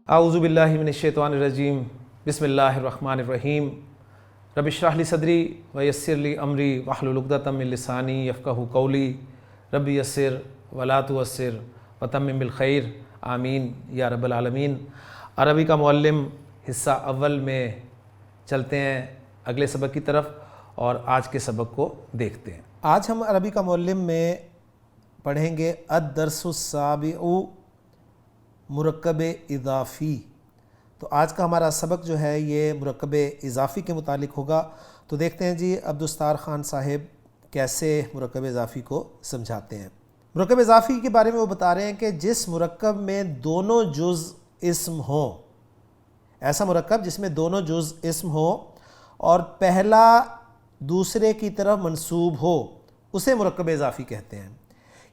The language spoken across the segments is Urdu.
اعوذ باللہ من الشیطان الرجیم بسم اللہ الرحمن الرحیم رب اشرح لی صدری ویسر لی امری واحلل عقدۃ من لسانی یفقہوا قولی رب یسر ولا تعسر وتمم بالخیر آمین یا رب العالمین۔ عربی کا معلم حصہ اول میں چلتے ہیں اگلے سبق کی طرف اور آج کے سبق کو دیکھتے ہیں۔ آج ہم عربی کا معلم میں پڑھیں گے الدرس السابع مرکب اضافی۔ تو آج کا ہمارا سبق جو ہے یہ مرکب اضافی کے متعلق ہوگا۔ تو دیکھتے ہیں جی عبدالستار خان صاحب کیسے مرکب اضافی کو سمجھاتے ہیں۔ مرکب اضافی کے بارے میں وہ بتا رہے ہیں کہ جس مرکب میں دونوں جز اسم ہوں، ایسا مرکب جس میں دونوں جز اسم ہوں اور پہلا دوسرے کی طرف منسوب ہو، اسے مرکب اضافی کہتے ہیں۔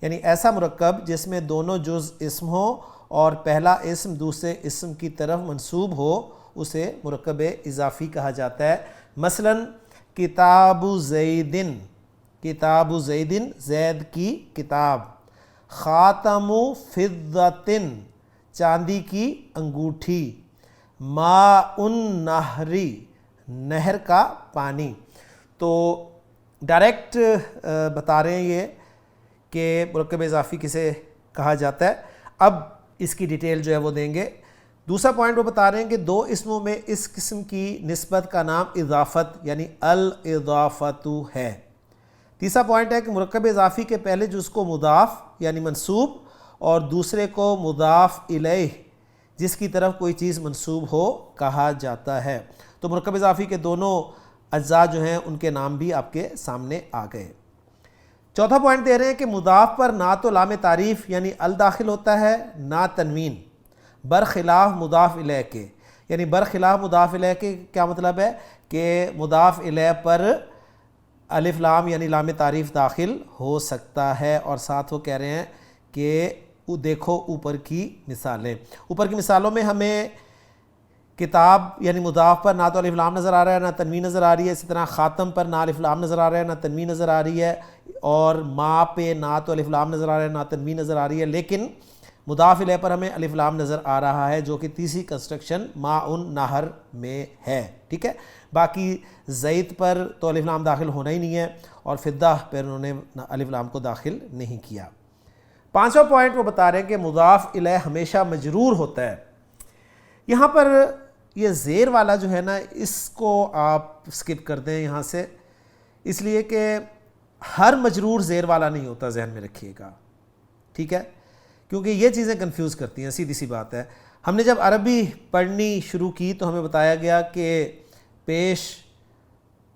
یعنی ایسا مرکب جس میں دونوں جز اسم ہوں اور پہلا اسم دوسرے اسم کی طرف منسوب ہو، اسے مرکب اضافی کہا جاتا ہے۔ مثلا کتاب زیدن، کتاب زیدن زید کی کتاب، خاتم فضۃ چاندی کی انگوٹھی، ماء النہری نہر کا پانی۔ تو ڈائریکٹ بتا رہے ہیں یہ کہ مرکب اضافی کسے کہا جاتا ہے۔ اب اس کی ڈیٹیل جو ہے وہ دیں گے۔ دوسرا پوائنٹ وہ بتا رہے ہیں کہ دو اسموں میں اس قسم کی نسبت کا نام اضافت یعنی الاضافت ہے۔ تیسرا پوائنٹ ہے کہ مرکب اضافی کے پہلے جز کو مضاف یعنی منسوب اور دوسرے کو مضاف الیہ جس کی طرف کوئی چیز منسوب ہو کہا جاتا ہے۔ تو مرکب اضافی کے دونوں اجزاء جو ہیں ان کے نام بھی آپ کے سامنے آ گئے۔ چوتھا پوائنٹ دے رہے ہیں کہ مضاف پر نہ تو لام تعریف یعنی ال داخل ہوتا ہے نہ تنوین، برخلاف مضاف الیہ کے۔ یعنی برخلاف مضاف الیہ کے کیا مطلب ہے کہ مضاف الیہ پر الف لام یعنی لام تعریف داخل ہو سکتا ہے۔ اور ساتھ وہ کہہ رہے ہیں کہ دیکھو اوپر کی مثالیں۔ اوپر کی مثالوں میں ہمیں کتاب یعنی مضاف پر نہ تو الف لام نظر آ رہا ہے نہ تنوین نظر آ رہی ہے، اسی طرح خاتم پر نہ الف لام نظر آ رہا ہے نہ تنوین نظر آ رہی ہے، اور ماء پہ نہ تو الف لام نظر آ رہا ہے نہ تنوین نظر آ رہی ہے، لیکن مضاف الیہ پر ہمیں الف لام نظر آ رہا ہے جو کہ تیسری کنسٹرکشن ماء النہر میں ہے۔ ٹھیک ہے، باقی زید پر تو الف لام داخل ہونا ہی نہیں ہے اور فضہ پر انہوں نے الف لام کو داخل نہیں کیا۔ پانچواں پوائنٹ وہ بتا رہے ہیں کہ مضاف الیہ ہمیشہ مجرور ہوتا ہے۔ یہاں پر یہ زیر والا جو ہے نا اس کو آپ سکپ کر دیں یہاں سے، اس لیے کہ ہر مجرور زیر والا نہیں ہوتا، ذہن میں رکھیے گا، ٹھیک ہے، کیونکہ یہ چیزیں کنفیوز کرتی ہیں، سیدھی سی بات ہے۔ ہم نے جب عربی پڑھنی شروع کی تو ہمیں بتایا گیا کہ پیش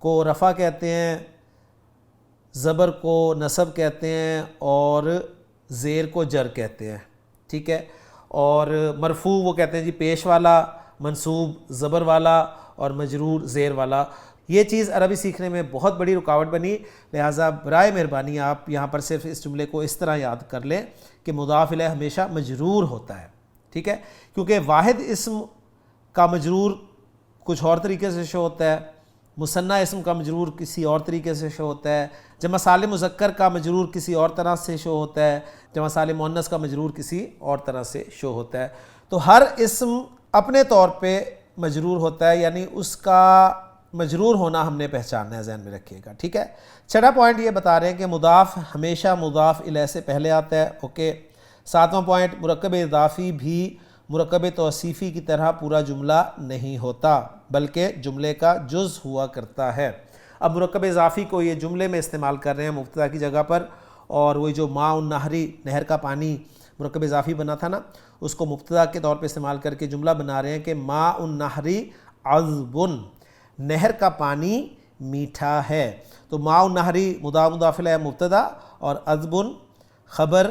کو رفع کہتے ہیں، زبر کو نصب کہتے ہیں اور زیر کو جر کہتے ہیں، ٹھیک ہے، اور مرفوع وہ کہتے ہیں جی پیش والا، منصوب زبر والا اور مجرور زیر والا۔ یہ چیز عربی سیکھنے میں بہت بڑی رکاوٹ بنی، لہٰذا برائے مہربانی آپ یہاں پر صرف اس جملے کو اس طرح یاد کر لیں کہ مضاف الیہ ہمیشہ مجرور ہوتا ہے، ٹھیک ہے، کیونکہ واحد اسم کا مجرور کچھ اور طریقے سے شو ہوتا ہے، مثنیٰ اسم کا مجرور کسی اور طریقے سے شو ہوتا ہے، جمع سالم مذکر کا مجرور کسی اور طرح سے شو ہوتا ہے، جمع سالم مؤنث کا مجرور کسی اور طرح سے شو ہوتا ہے۔ تو ہر اسم اپنے طور پہ مجرور ہوتا ہے، یعنی اس کا مجرور ہونا ہم نے پہچاننا ہے، ذہن میں رکھیے گا، ٹھیک ہے۔ چھٹا پوائنٹ یہ بتا رہے ہیں کہ مضاف ہمیشہ مضاف الیہ سے پہلے آتا ہے، اوکے۔ ساتواں پوائنٹ مرکب اضافی بھی مرکب توصیفی کی طرح پورا جملہ نہیں ہوتا بلکہ جملے کا جز ہوا کرتا ہے۔ اب مرکب اضافی کو یہ جملے میں استعمال کر رہے ہیں مبتدا کی جگہ پر، اور وہی جو ماء النہری نہر کا پانی مرکب اضافی بنا تھا نا، اس کو مبتدا کے طور پہ استعمال کر کے جملہ بنا رہے ہیں کہ ماء النہری عذب، نہر کا پانی میٹھا ہے۔ تو ماء النہری مضاف الیہ مبتدا اور عذب خبر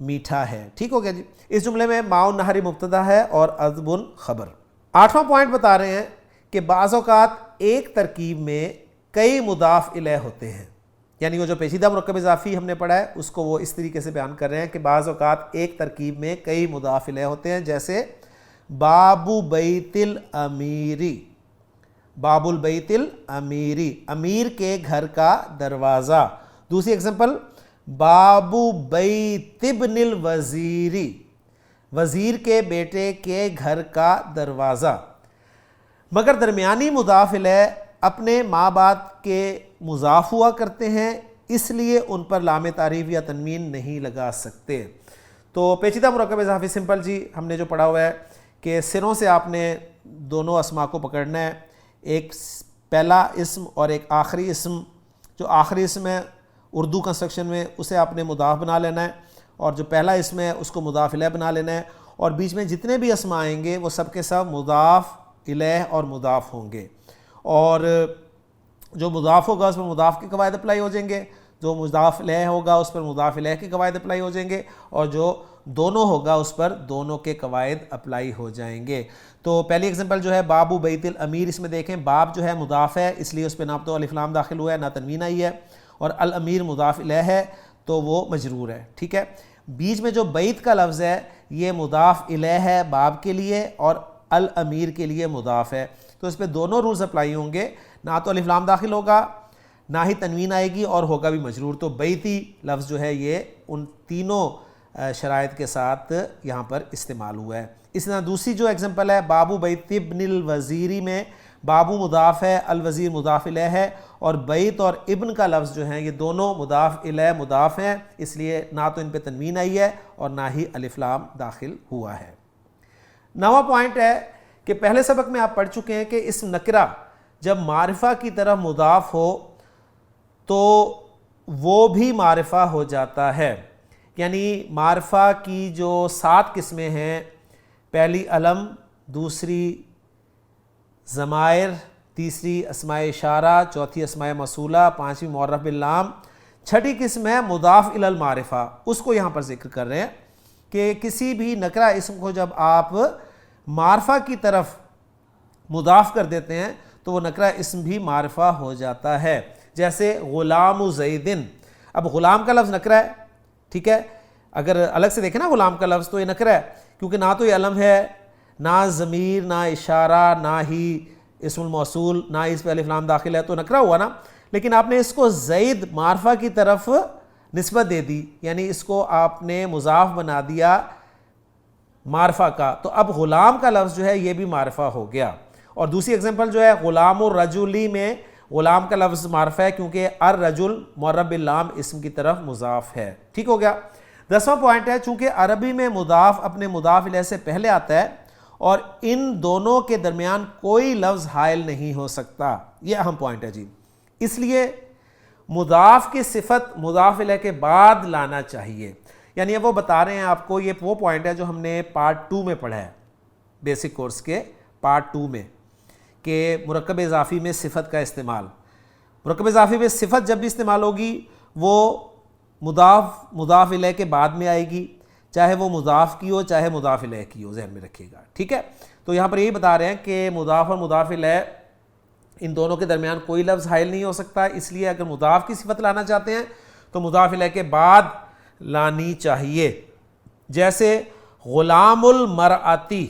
میٹھا ہے، ٹھیک ہو گیا جی۔ اس جملے میں ماء النہری مبتدا ہے اور عذب خبر۔ آٹھواں پوائنٹ بتا رہے ہیں کہ بعض اوقات ایک ترکیب میں کئی مضاف الیہ ہوتے ہیں، یعنی وہ جو پیچیدہ مرکب اضافی ہم نے پڑھا ہے اس کو وہ اس طریقے سے بیان کر رہے ہیں کہ بعض اوقات ایک ترکیب میں کئی مضاف الیہ ہوتے ہیں، جیسے باب بیت الامیری، باب البیت الامیری امیر کے گھر کا دروازہ۔ دوسری ایگزامپل باب بیت ابن الوزیری، وزیر کے بیٹے کے گھر کا دروازہ، مگر درمیانی مضاف الیہ اپنے ماں باپ کے مضاف ہوا کرتے ہیں، اس لیے ان پر لام تعریف یا تنوین نہیں لگا سکتے۔ تو پیچیدہ مرکب اضافی سمپل جی ہم نے جو پڑھا ہوا ہے کہ سروں سے آپ نے دونوں اسما کو پکڑنا ہے، ایک پہلا اسم اور ایک آخری اسم۔ جو آخری اسم ہے اردو کنسٹرکشن میں اسے آپ نے مضاف بنا لینا ہے، اور جو پہلا اسم ہے اس کو مضاف الیہ بنا لینا ہے، اور بیچ میں جتنے بھی اسما آئیں گے وہ سب کے سب مضاف الیہ اور مضاف ہوں گے، اور جو مضاف ہوگا اس پر مضاف کے قواعد اپلائی ہو جائیں گے، جو مضاف الیہ ہوگا اس پر مضاف الیہ کے قواعد اپلائی ہو جائیں گے، اور جو دونوں ہوگا اس پر دونوں کے قواعد اپلائی ہو جائیں گے۔ تو پہلی ایگزامپل جو ہے بابو بیت الامیر، اس میں دیکھیں باب جو ہے مضاف ہے اس لیے اس پہ نہ تو الف لام داخل ہوا ہے نہ تنوین آئی ہے، اور الامیر مضاف الیہ ہے تو وہ مجرور ہے، ٹھیک ہے۔ بیچ میں جو بیت کا لفظ ہے یہ مضاف الیہ ہے باب کے لیے اور الامیر کے لیے مضاف ہے، تو اس پہ دونوں رولز اپلائی ہوں گے، نہ تو الف لام داخل ہوگا نہ ہی تنوین آئے گی اور ہوگا بھی مجرور۔ تو بیتی لفظ جو ہے یہ ان تینوں شرائط کے ساتھ یہاں پر استعمال ہوا ہے۔ اس طرح دوسری جو ایگزامپل ہے بابو بیت ابن الوزیری میں بابو مضاف ہے، الوزیر مضاف الیہ ہے، اور بیت اور ابن کا لفظ جو ہیں یہ دونوں مضاف الیہ مضاف ہیں، اس لیے نہ تو ان پہ تنوین آئی ہے اور نہ ہی الف لام داخل ہوا ہے۔ نواں پوائنٹ ہے کہ پہلے سبق میں آپ پڑھ چکے ہیں کہ اسم نکرہ جب معرفہ کی طرف مضاف ہو تو وہ بھی معرفہ ہو جاتا ہے، یعنی معرفہ کی جو 7 قسمیں ہیں، پہلی علم، دوسری ضمائر، تیسری اسماء اشارہ، چوتھی اسماء موصولہ، پانچویں معرف باللام، چھٹی قسم ہے مضاف الی المعرفہ، اس کو یہاں پر ذکر کر رہے ہیں کہ کسی بھی نکرہ اسم کو جب آپ معرفہ کی طرف مضاف کر دیتے ہیں تو وہ نکرہ اسم بھی معرفہ ہو جاتا ہے، جیسے غلام زیدن۔ اب غلام کا لفظ نکرہ ہے، ٹھیک ہے، اگر الگ سے دیکھیں نا غلام کا لفظ تو یہ نکرہ ہے، کیونکہ نہ تو یہ علم ہے، نہ ضمیر، نہ اشارہ، نہ ہی اسم الموصول، نہ اس پہ الف لام داخل ہے، تو نکرہ ہوا نا۔ لیکن آپ نے اس کو زید معرفہ کی طرف نسبت دے دی، یعنی اس کو آپ نے مضاف بنا دیا معرفہ کا، تو اب غلام کا لفظ جو ہے یہ بھی معرفہ ہو گیا۔ اور دوسری ایگزامپل جو ہے غلام الرجلی میں غلام کا لفظ معرفہ ہے کیونکہ الرجل معرب باللام اسم کی طرف مضاف ہے، ٹھیک ہو گیا۔ 10واں پوائنٹ ہے چونکہ عربی میں مضاف اپنے مضاف الیہ سے پہلے آتا ہے اور ان دونوں کے درمیان کوئی لفظ حائل نہیں ہو سکتا، یہ اہم پوائنٹ ہے جی، اس لیے مضاف کی صفت مضاف الیہ کے بعد لانا چاہیے، یعنی وہ بتا رہے ہیں آپ کو، یہ وہ پوائنٹ ہے جو ہم نے پارٹ 2 میں پڑھا ہے، بیسک کورس کے پارٹ 2 میں، کہ مرکب اضافی میں صفت کا استعمال، مرکب اضافی میں صفت جب بھی استعمال ہوگی وہ مضاف الیہ کے بعد میں آئے گی، چاہے وہ مضاف کی ہو چاہے مضاف الیہ کی ہو، ذہن میں رکھیے گا، ٹھیک ہے۔ تو یہاں پر یہی بتا رہے ہیں کہ مضاف اور مضاف الیہ ان دونوں کے درمیان کوئی لفظ حائل نہیں ہو سکتا، اس لیے اگر مضاف کی صفت لانا چاہتے ہیں تو مضاف الیہ کے بعد لانی چاہیے، جیسے غلام المرأتی،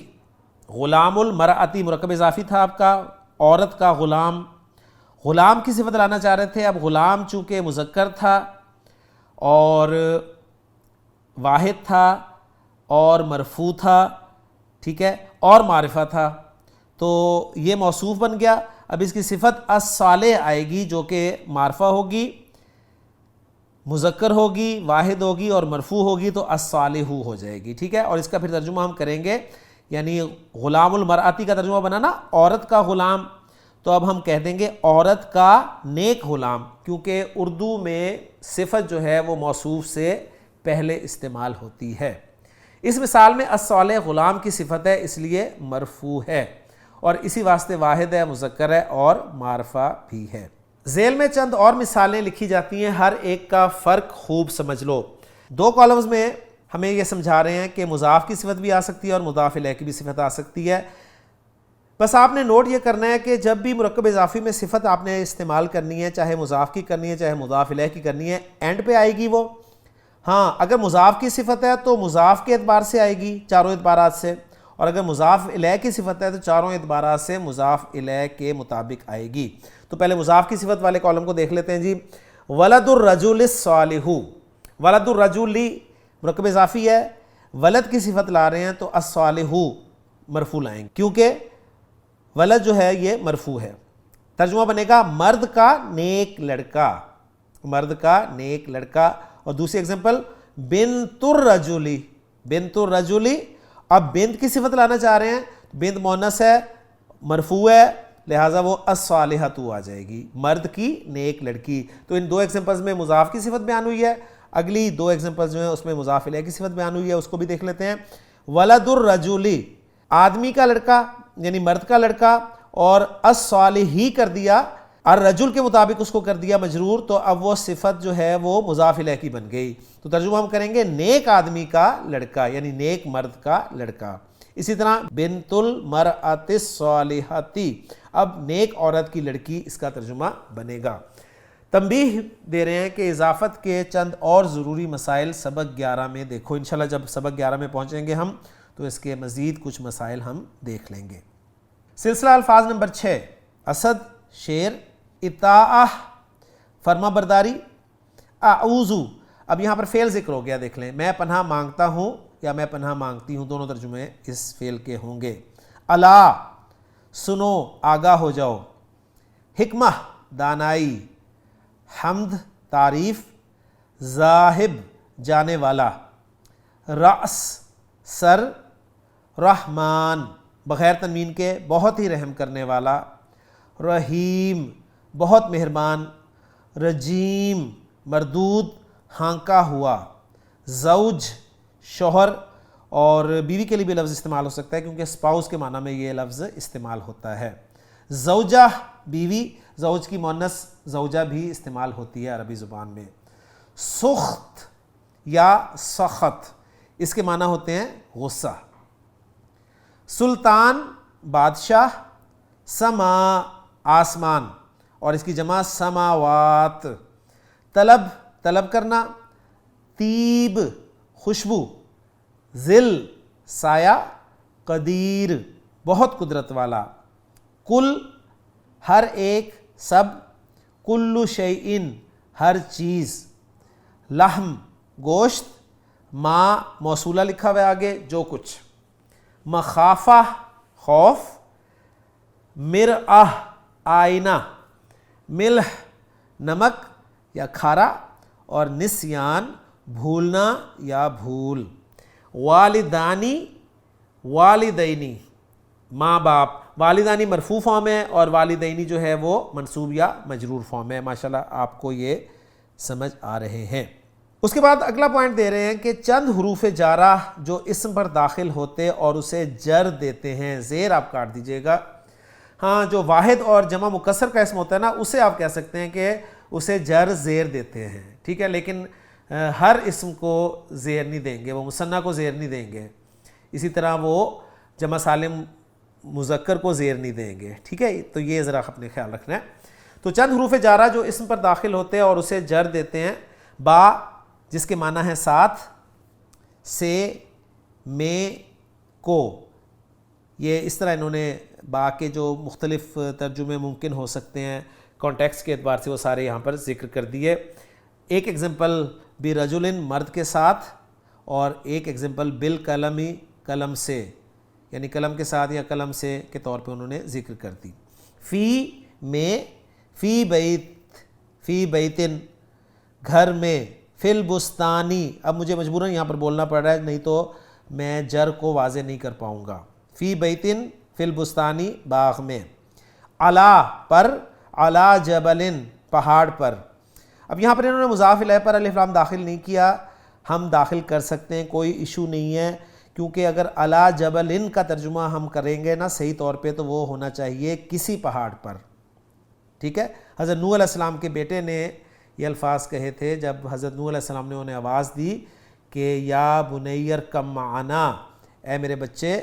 غلام المرأتی مرکب اضافی تھا آپ کا، عورت کا غلام، غلام کی صفت لانا چاہ رہے تھے، اب غلام چونکہ مذکر تھا اور واحد تھا اور مرفوع تھا، ٹھیک ہے، اور معرفہ تھا، تو یہ موصوف بن گیا۔ اب اس کی صفت الصالح آئے گی جو کہ معرفہ ہوگی، مذکر ہوگی، واحد ہوگی اور مرفوع ہوگی، تو الصالح ہو جائے گی، ٹھیک ہے۔ اور اس کا پھر ترجمہ ہم کریں گے، یعنی غلام المرأتی کا ترجمہ بنا نا عورت کا غلام، تو اب ہم کہہ دیں گے عورت کا نیک غلام، کیونکہ اردو میں صفت جو ہے وہ موصوف سے پہلے استعمال ہوتی ہے۔ اس مثال میں الصالح غلام کی صفت ہے اس لیے مرفوع ہے، اور اسی واسطے واحد ہے، مذکر ہے اور معرفہ بھی ہے۔ ذیل میں چند اور مثالیں لکھی جاتی ہیں، ہر ایک کا فرق خوب سمجھ لو۔ 2 کالمز میں ہمیں یہ سمجھا رہے ہیں کہ مضاف کی صفت بھی آ سکتی ہے اور مضاف الیہ کی بھی صفت آ سکتی ہے، بس آپ نے نوٹ یہ کرنا ہے کہ جب بھی مرکب اضافی میں صفت آپ نے استعمال کرنی ہے، چاہے مضاف کی کرنی ہے چاہے مضاف الیہ کی کرنی ہے، اینڈ پہ آئے گی وہ، ہاں اگر مضاف کی صفت ہے تو مضاف کے اعتبار سے آئے گی چاروں اعتبارات سے، اور اگر مضاف الیہ کی صفت ہے تو چاروں اعتبارات سے مضاف الیہ کے مطابق آئے گی۔ تو پہلے مضاف کی صفت والے کالم کو دیکھ لیتے ہیں جی۔ ولد الرجل الصالح، ولد الرجل مرکب اضافی ہے، ولد کی صفت لا رہے ہیں تو الصالح مرفوع لائیں گے، کیونکہ ولد جو ہے یہ مرفوع ہے۔ ترجمہ بنے گا مرد کا نیک لڑکا، مرد کا نیک لڑکا۔ اور دوسری ایگزامپل بنت الرجل، بنت الرجل، اب بنت کی صفت لانا چاہ رہے ہیں، بنت مؤنث ہے، مرفوع ہے، لہٰذا وہ الصالحۃ آ جائے گی، مرد کی نیک لڑکی۔ تو ان دو ایگزامپلز میں مضاف کی صفت بیان ہوئی ہے، اگلی دو ایگزامپلز جو ہیں اس میں مضاف الیہ کی صفت بیان ہوئی ہے، اس کو بھی دیکھ لیتے ہیں۔ ولد الرجل، آدمی کا لڑکا یعنی مرد کا لڑکا، اور الصالحی کر دیا، الرجل کے مطابق اس کو کر دیا مجرور، تو اب وہ صفت جو ہے وہ مضاف الیہ کی بن گئی۔ تو ترجمہ ہم کریں گے نیک آدمی کا لڑکا یعنی نیک مرد کا لڑکا۔ اسی طرح بنت المرأۃ الصالحۃ، اب نیک عورت کی لڑکی اس کا ترجمہ بنے گا۔ تنبیہ دے رہے ہیں کہ اضافت کے چند اور ضروری مسائل سبق 11 میں دیکھو، انشاءاللہ جب سبق 11 میں پہنچیں گے ہم تو اس کے مزید کچھ مسائل ہم دیکھ لیں گے۔ سلسلہ الفاظ نمبر 6، اسد شیر، اطاعہ فرما برداری، اعوذ، اب یہاں پر فعل ذکر ہو گیا، دیکھ لیں، میں پناہ مانگتا ہوں یا میں پناہ مانگتی ہوں، دونوں ترجمے اس فعل کے ہوں گے۔ الا سنو، آگاہ ہو جاؤ، حکمہ دانائی، حمد تعریف، ذاہب جانے والا، رأس سر، رحمان بغیر تنوین کے بہت ہی رحم کرنے والا، رحیم بہت مہربان، رجیم مردود ہانکا ہوا، زوج شوہر، اور بیوی کے لیے بھی لفظ استعمال ہو سکتا ہے کیونکہ اسپاؤس کے معنی میں یہ لفظ استعمال ہوتا ہے۔ زوجہ بیوی، زوج کی مؤنث زوجہ بھی استعمال ہوتی ہے عربی زبان میں۔ سخت یا سخط، اس کے معنی ہوتے ہیں غصہ۔ سلطان بادشاہ، سما آسمان، اور اس کی جمع سماوات۔ طلب طلب کرنا، طیب خوشبو، ذل سایہ، قدیر بہت قدرت والا، کل ہر ایک سب، کل شیئن ہر چیز، لحم گوشت، ما موصولہ لکھا ہوا ہے آگے جو کچھ، مخافہ خوف، مرآہ آئینہ، ملح نمک یا کھارا، اور نسیان بھولنا یا بھول۔ والدانی والدینی ماں باپ، والدانی مرفوع فارم ہے اور والدینی جو ہے وہ منصوب یا مجرور فارم ہے۔ ماشاءاللہ آپ کو یہ سمجھ آ رہے ہیں۔ اس کے بعد اگلا پوائنٹ دے رہے ہیں کہ چند حروف جارہ جو اسم پر داخل ہوتے اور اسے جر دیتے ہیں، زیر آپ کاٹ دیجئے گا، ہاں جو واحد اور جمع مکسر کا اسم ہوتا ہے نا اسے آپ کہہ سکتے ہیں کہ اسے جر زیر دیتے ہیں، ٹھیک ہے، لیکن ہر اسم کو زیر نہیں دیں گے، وہ مثنیٰ کو زیر نہیں دیں گے، اسی طرح وہ جمع سالم مذکر کو زیر نہیں دیں گے، ٹھیک ہے، تو یہ ذرا اپنے خیال رکھنا ہے۔ تو چند حروف جارہ جو اسم پر داخل ہوتے ہیں اور اسے جر دیتے ہیں، با جس کے معنی ہے ساتھ، سے، میں، کو، یہ اس طرح انہوں نے با کے جو مختلف ترجمے ممکن ہو سکتے ہیں کانٹیکسٹ کے اعتبار سے وہ سارے یہاں پر ذکر کر دیے۔ ایک ایگزامپل برجل مرد کے ساتھ، اور ایک ایگزامپل بالقلم قلم سے، یعنی قلم کے ساتھ یا قلم سے کے طور پہ انہوں نے ذکر کر دی۔ فی میں، فی بیت، فی بیتن گھر میں، فی البستانی، اب مجھے مجبوراً یہاں پر بولنا پڑ رہا ہے نہیں تو میں جر کو واضح نہیں کر پاؤں گا۔ فی بیتن فی البستانی باغ میں، علا پر، علا جبلن پہاڑ پر۔ اب یہاں پر انہوں نے مضاف الیہ پر الف لام داخل نہیں کیا، ہم داخل کر سکتے ہیں، کوئی ایشو نہیں ہے، کیونکہ اگر علا جبلن کا ترجمہ ہم کریں گے نا صحیح طور پہ تو وہ ہونا چاہیے کسی پہاڑ پر، ٹھیک ہے۔ حضرت نوح علیہ السلام کے بیٹے نے یہ الفاظ کہے تھے جب حضرت نوح علیہ السلام نے انہیں آواز دی کہ یا بنیر کم معنا، اے میرے بچے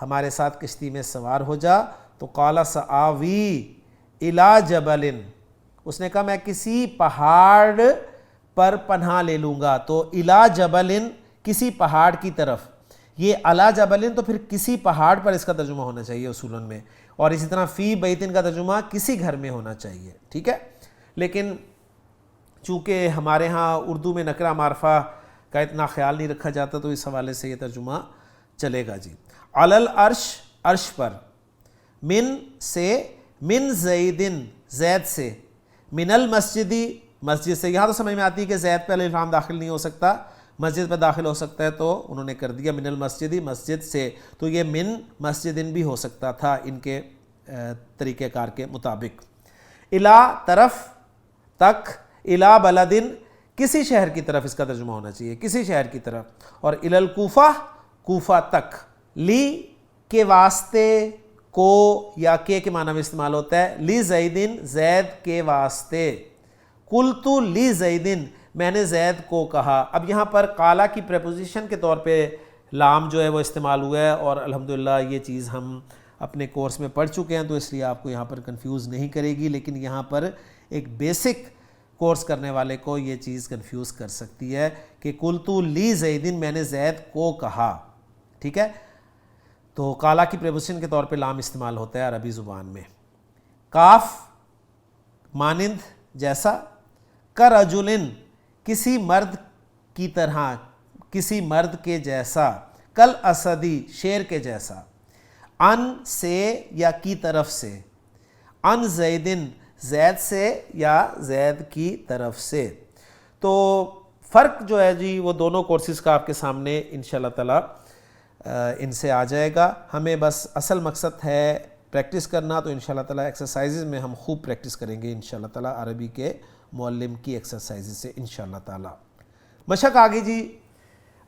ہمارے ساتھ کشتی میں سوار ہو جا، تو قال سآوی الی جبل، اس نے کہا میں کسی پہاڑ پر پناہ لے لوں گا، تو الی جبل کسی پہاڑ کی طرف، یہ الی جبل تو پھر کسی پہاڑ پر اس کا ترجمہ ہونا چاہیے اصولاً میں، اور اسی طرح فی بیتن کا ترجمہ کسی گھر میں ہونا چاہیے، ٹھیک ہے۔ لیکن چونکہ ہمارے ہاں اردو میں نکرہ معرفہ کا اتنا خیال نہیں رکھا جاتا، تو اس حوالے سے یہ ترجمہ چلے گا جی. علی العرش، عرش پر. من سے، من زیدن، زید سے. من المسجدی، مسجد سے. یہاں تو سمجھ میں آتی ہے کہ زید پہ الف لام داخل نہیں ہو سکتا، مسجد پہ داخل ہو سکتا ہے، تو انہوں نے کر دیا من المسجدی، مسجد سے. تو یہ من مسجدن بھی ہو سکتا تھا ان کے طریقہ کار کے مطابق. الا، طرف، تک. الا بلدن، کسی شہر کی طرف اس کا ترجمہ ہونا چاہیے، کسی شہر کی طرف. اور الی الکوفہ، کوفہ تک. لی کے واسطے، کو یا کے معنی میں استعمال ہوتا ہے. لی زیدن، زید کے واسطے. قلتو لی زیدن، میں نے زید کو کہا. اب یہاں پر قالا کی پریپوزیشن کے طور پہ لام جو ہے وہ استعمال ہوا ہے، اور الحمدللہ یہ چیز ہم اپنے کورس میں پڑھ چکے ہیں، تو اس لیے آپ کو یہاں پر کنفیوز نہیں کرے گی. لیکن یہاں پر ایک بیسک کورس کرنے والے کو یہ چیز کنفیوز کر سکتی ہے کہ قلتو لی زیدن، میں نے زید کو کہا. ٹھیک ہے، تو قالا کی پریپوزیشن کے طور پہ لام استعمال ہوتا ہے عربی زبان میں. کاف، مانند، جیسا. کرجلن، کسی مرد کی طرح، کسی مرد کے جیسا. کل اسدی، شیر کے جیسا. ان سے یا کی طرف سے. ان زیدن، زید سے یا زید کی طرف سے. تو فرق جو ہے جی وہ دونوں کورسز کا آپ کے سامنے انشاءاللہ تعالی ان سے آ جائے گا. ہمیں بس اصل مقصد ہے پریکٹس کرنا، تو انشاءاللہ تعالی ایکسرسائزز میں ہم خوب پریکٹس کریں گے انشاءاللہ تعالی عربی کے معلم کی ایکسرسائزز سے انشاءاللہ تعالی. مشق آگئی جی.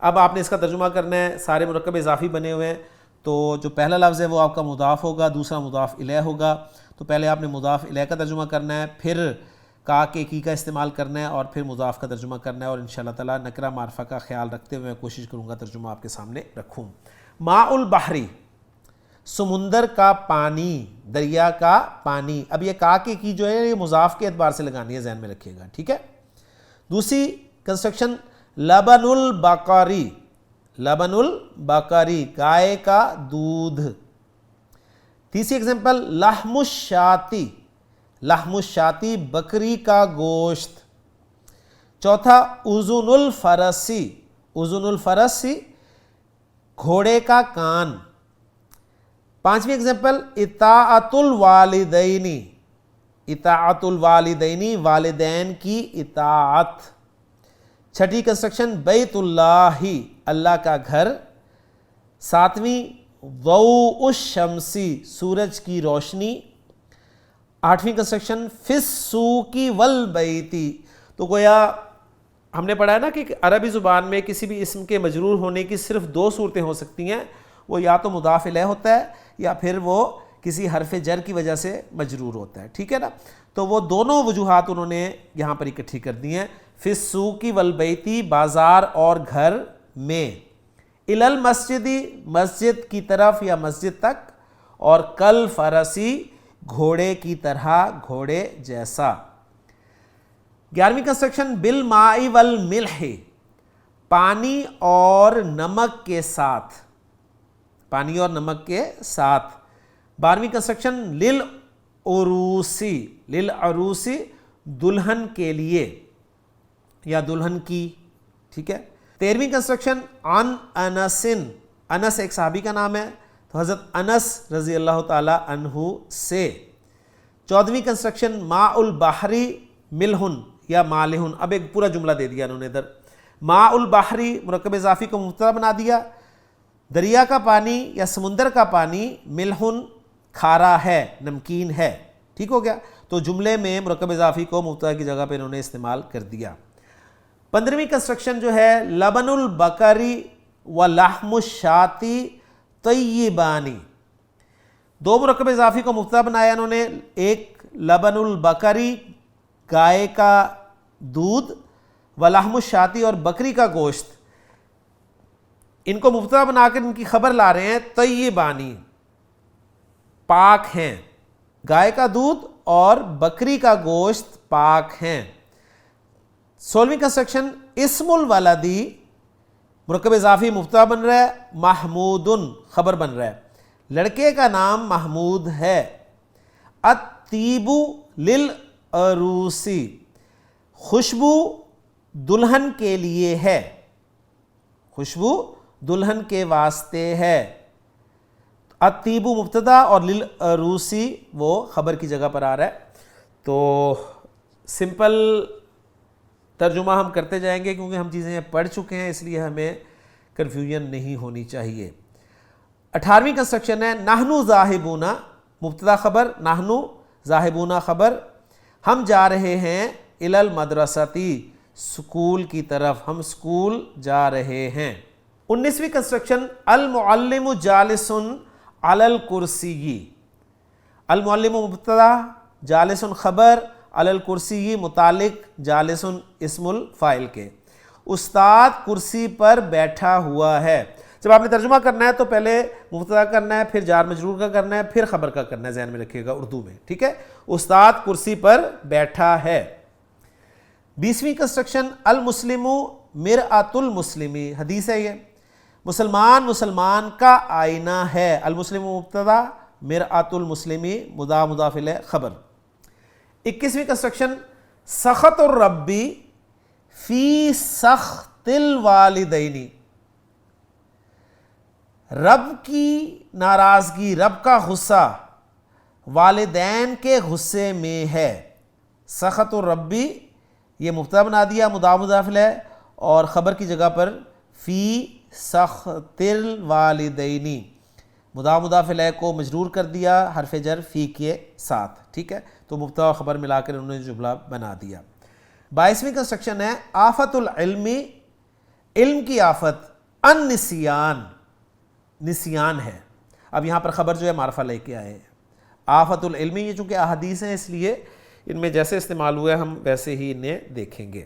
اب آپ نے اس کا ترجمہ کرنا ہے. سارے مرکب اضافی بنے ہوئے ہیں، تو جو پہلا لفظ ہے وہ آپ کا مضاف ہوگا، دوسرا مضاف الیہ ہوگا. تو پہلے آپ نے مضاف الیہ کا ترجمہ کرنا ہے، پھر کا کے کی کا استعمال کرنا ہے، اور پھر مضاف کا ترجمہ کرنا ہے. اور انشاءاللہ تعالی نکرہ معرفہ کا خیال رکھتے ہوئے میں کوشش کروں گا ترجمہ آپ کے سامنے رکھوں. ماء البحری، سمندر کا پانی، دریا کا پانی. اب یہ کا کے کی جو ہے یہ مضاف کے اعتبار سے لگانی ہے، ذہن میں رکھیے گا. ٹھیک ہے. دوسری کنسٹرکشن لبن البقری، لبن البقری، گائے کا دودھ. تیسری ایگزامپل لحم الشاتی، لحم الشاتی، بکری کا گوشت. چوتھا اذن الفرسی، اذن الفرسی، گھوڑے کا کان. پانچویں ایگزامپل اطاعت الوالدین، اطاعت الوالدین، والدین کی اطاعت. چھٹی کنسٹرکشن بیت اللہ، اللہ کا گھر. ساتویں ضوء الشمسی، سورج کی روشنی. آٹھویں کنسٹرکشن فی السوق والبیت. تو گویا ہم نے پڑھا ہے نا کہ عربی زبان میں کسی بھی اسم کے مجرور ہونے کی صرف دو صورتیں ہو سکتی ہیں، وہ یا تو مضاف الیہ ہوتا ہے یا پھر وہ کسی حرف جر کی وجہ سے مجرور ہوتا ہے. ٹھیک ہے نا. تو وہ دونوں وجوہات انہوں نے یہاں پر اکٹھی کر دی ہیں. فی السوق والبیت، بازار اور گھر میں. الی المسجدی، مسجد کی طرف یا مسجد تک. اور کل فرسی، گھوڑے کی طرح، گھوڑے جیسا. 11ویں کنسٹرکشن بالماء والملح، پانی اور نمک کے ساتھ، پانی اور نمک کے ساتھ. 12ویں کنسٹرکشن للعروسی، للعروسی، دلہن کے لیے یا دلہن کی. ٹھیک ہے. 13ویں کنسٹرکشن عن انس، انس ایک صحابی کا نام ہے، تو حضرت انس رضی اللہ تعالی عنہ سے. 14ویں کنسٹرکشن ماء البحری ملحن یا مالحن. اب ایک پورا جملہ دے دیا انہوں نے ادھر. ماء البحری مرکب اضافی کو مبتدا بنا دیا. دریا کا پانی یا سمندر کا پانی ملحن، کھارا ہے، نمکین ہے. ٹھیک ہو گیا. تو جملے میں مرکب اضافی کو مبتدا کی جگہ پہ انہوں نے استعمال کر دیا. 15ویں کنسٹرکشن جو ہے لبن البقری و لحم الشاتی طیبانی. دو مرکب اضافی کو مبتدا بنایا انہوں نے، ایک لبن البقری، گائے کا دودھ، و لحم الشاتی، اور بکری کا گوشت. ان کو مبتدا بنا کر ان کی خبر لا رہے ہیں طیبانی، پاک ہیں. گائے کا دودھ اور بکری کا گوشت پاک ہیں. 16ویں کنسٹرکشن اسم الولدی، مرکب اضافی مبتدا بن رہا ہے، محمودن خبر بن رہا ہے، لڑکے کا نام محمود ہے. الطیب للعروسی، خوشبو دلہن کے لیے ہے. خوشبو دلہن کے واسطے ہے. الطیب مبتدا اور للعروسی وہ خبر کی جگہ پر آ رہا ہے. تو سمپل ترجمہ ہم کرتے جائیں گے کیونکہ ہم چیزیں پڑھ چکے ہیں، اس لیے ہمیں کنفیوژن نہیں ہونی چاہیے. 18ویں کنسٹرکشن ہے نحنو ذاہبون، مبتدا خبر، نحنو ذاہبون خبر، ہم جا رہے ہیں الی المدرستی، سکول کی طرف، ہم سکول جا رہے ہیں. 19ویں کنسٹرکشن المعلم جالس علی الکرسی، المعلم مبتدا، جالس خبر، علی الکرسی متعلق جالس اسم الفاعل کے. استاد کرسی پر بیٹھا ہوا ہے. جب آپ نے ترجمہ کرنا ہے تو پہلے مبتدا کرنا ہے، پھر جار مجرور کا کرنا ہے، پھر خبر کا کرنا ہے، ذہن میں رکھیے گا اردو میں، ٹھیک ہے. استاد کرسی پر بیٹھا ہے. 20ویں کنسٹرکشن المسلم مرآۃ المسلمی، حدیث ہے یہ، مسلمان مسلمان کا آئینہ ہے. المسلم مبتدا، مرآۃ المسلمی مضاف مضاف الیہ خبر. 21ویں کنسٹرکشن سخط الربی فی سخط الوالدین، رب کی ناراضگی، رب کا غصہ والدین کے غصے میں ہے. سخط الربی یہ مبتدا بنا دیا مضاف مضاف الیہ، اور خبر کی جگہ پر فی سخط الوالدین مضاف مضاف الیہ کو مجرور کر دیا حرف جر فی کے ساتھ، ٹھیک ہے. تو مبتدا اور خبر ملا کر انہوں نے جملہ بنا دیا. 22ویں کنسٹرکشن ہے آفت العلم، علم کی آفت، النسیان، نسیان ہے. اب یہاں پر خبر جو ہے معرفہ لے کے آئے. آفت العلم، یہ چونکہ احادیث ہیں اس لیے ان میں جیسے استعمال ہوا ہے ہم ویسے ہی انہیں دیکھیں گے.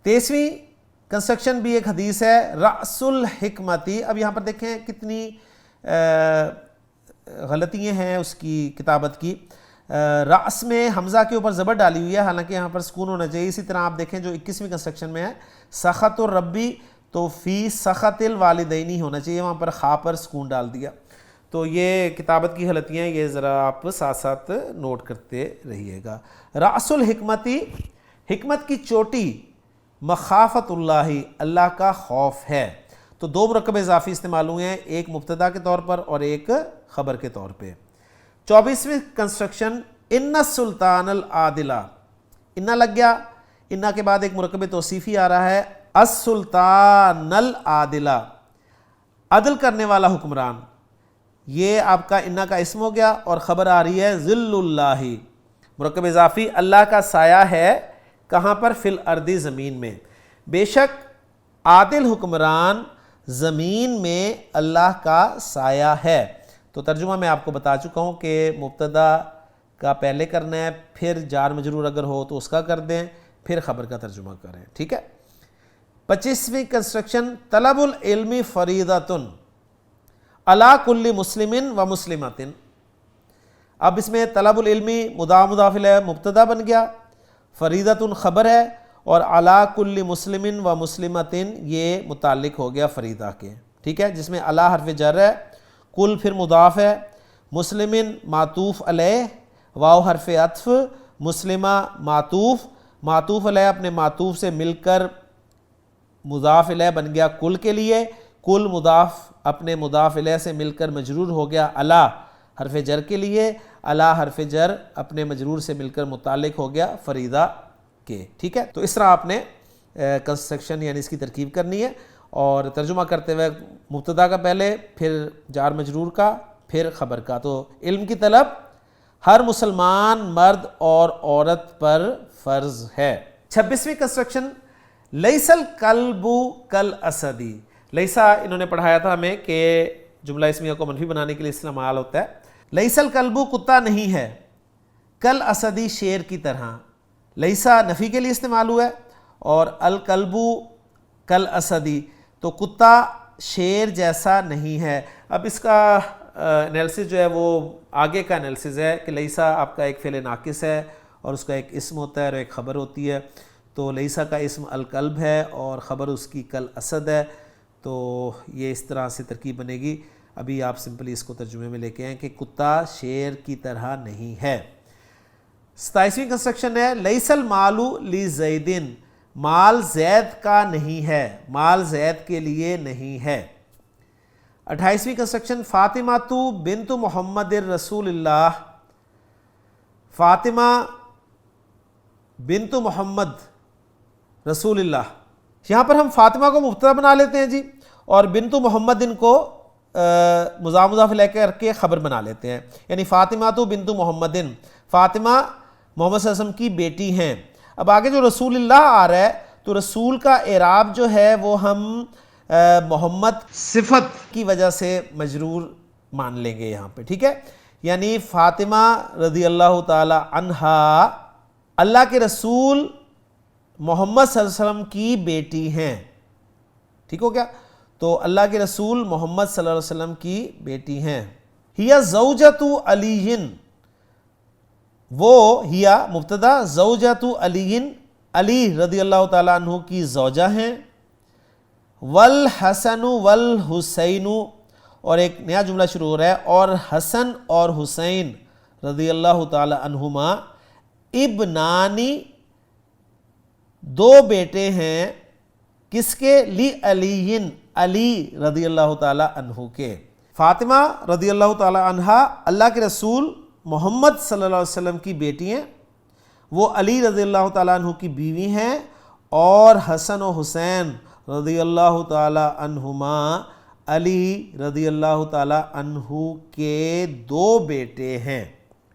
23ویں کنسٹرکشن بھی ایک حدیث ہے رأس الحکمتی. اب یہاں پر دیکھیں کتنی غلطیاں ہیں اس کی کتابت کی. رأس میں حمزہ کے اوپر زبر ڈالی ہوئی ہے، حالانکہ یہاں پر سکون ہونا چاہیے. اسی طرح آپ دیکھیں جو 21ویں کنسٹرکشن میں ہے سخط الربی، تو فی سخط الوالدین ہی ہونا چاہیے، وہاں پر خا پر سکون ڈال دیا. تو یہ کتابت کی غلطیاں، یہ ذرا آپ ساتھ ساتھ نوٹ کرتے رہیے گا. رأس الحکمتی، حکمت کی چوٹی، مخافت اللہ، اللہ کا خوف ہے. تو دو مرکب اضافی استعمال ہوئے ہیں، ایک مبتدا کے طور پر اور ایک خبر کے طور پہ. 24ویں کنسٹرکشن ان السلطان العادلہ، انا لگ گیا، انا کے بعد ایک مرکب توصیفی آ رہا ہے السلطان العادلہ، عدل کرنے والا حکمران. یہ آپ کا انا کا اسم ہو گیا اور خبر آ رہی ہے ظل اللہ، مرکب اضافی، اللہ کا سایہ ہے کہاں پر؟ فی الارض، زمین میں. بے شک عادل حکمران زمین میں اللہ کا سایہ ہے. تو ترجمہ میں آپ کو بتا چکا ہوں کہ مبتدا کا پہلے کرنا ہے، پھر جار مجرور اگر ہو تو اس کا کر دیں، پھر خبر کا ترجمہ کریں، ٹھیک ہے. 25ویں کنسٹرکشن طلب العلم فریضۃ علی کل مسلم و مسلمۃ. اب اس میں طلب العلم مضاف مضاف الیہ مبتدا بن گیا، فریضۃ خبر ہے، اور علی کل مسلم و مسلمۃ یہ متعلق ہو گیا فریضہ کے، ٹھیک ہے، جس میں علی حرف جر ہے، کل پھر مضاف ہے، مسلمن معطوف علیہ، واو حرف عطف، مسلمہ معطوف، معطوف علیہ اپنے معطوف سے مل کر مضاف علیہ بن گیا کل کے لیے، کل مضاف اپنے مضاف علیہ سے مل کر مجرور ہو گیا علی حرف جر کے لیے، علی حرف جر اپنے مجرور سے مل کر متعلق ہو گیا فریضہ کے، ٹھیک ہے. تو اس طرح آپ نے کنسٹرکشن یعنی اس کی ترکیب کرنی ہے، اور ترجمہ کرتے ہوئے مبتدا کا پہلے، پھر جار مجرور کا، پھر خبر کا. تو علم کی طلب ہر مسلمان مرد اور عورت پر فرض ہے. 26ویں کنسٹرکشن لیس الکلب کالاسدی. لیسا انہوں نے پڑھایا تھا ہمیں کہ جملہ اسمیہ کو منفی بنانے کے لیے استعمال ہوتا ہے. لیس الکلب کتا نہیں ہے، کالاسدی شیر کی طرح. لیسا نفی کے لیے استعمال ہوا ہے، اور الکلب کالاسدی تو کتا شیر جیسا نہیں ہے. اب اس کا انالیسس جو ہے وہ آگے کا انالیسس ہے کہ لیسا آپ کا ایک فعل ناقص ہے اور اس کا ایک اسم ہوتا ہے اور ایک خبر ہوتی ہے. تو لیسا کا اسم الکلب ہے اور خبر اس کی کل اسد ہے. تو یہ اس طرح سے ترکیب بنے گی. ابھی آپ سمپلی اس کو ترجمے میں لے کے آئیں کہ کتا شیر کی طرح نہیں ہے. 27ویں کنسٹرکشن ہے لیس المال لزیدن، مال زید کا نہیں ہے، مال زید کے لیے نہیں ہے۔ 28ویں کنسٹرکشن، فاطمہ تو بنت محمد رسول اللہ، فاطمہ بنت محمد رسول اللہ، یہاں پر ہم فاطمہ کو مبتدا بنا لیتے ہیں جی، اور بنت محمد ان کو مضاف مضاف لے کر کے خبر بنا لیتے ہیں، یعنی فاطمہ تو بنت محمد، فاطمہ محمد صلی اللہ علیہ وسلم کی بیٹی ہیں۔ اب آگے جو رسول اللہ آ رہا ہے تو رسول کا اعراب جو ہے وہ ہم محمد صفت کی وجہ سے مجرور مان لیں گے یہاں پہ، ٹھیک ہے، یعنی فاطمہ رضی اللہ تعالی عنہا اللہ کے رسول محمد صلی اللہ علیہ وسلم کی بیٹی ہیں، ٹھیک ہو گیا، تو اللہ کے رسول محمد صلی اللہ علیہ وسلم کی بیٹی ہیں۔ ہیا زوجۃ علی، وہ ہیا مبتدا، زوجۃ علی، علی رضی اللہ تعالیٰ عنہ کی زوجہ ہیں، والحسن والحسین، اور ایک نیا جملہ شروع ہو رہا ہے، اور حسن اور حسین رضی اللہ تعالی عنہما ابنانی، دو بیٹے ہیں، کس کے؟ لی علی، علی رضی اللہ تعالی عنہ کے۔ فاطمہ رضی اللہ تعالی عنہا اللہ کے رسول محمد صلی اللہ علیہ وسلم کی بیٹی ہیں، وہ علی رضی اللہ تعالیٰ عنہ کی بیوی ہیں، اور حسن و حسین رضی اللہ تعالیٰ عنہما علی رضی اللہ تعالیٰ عنہ کے دو بیٹے ہیں،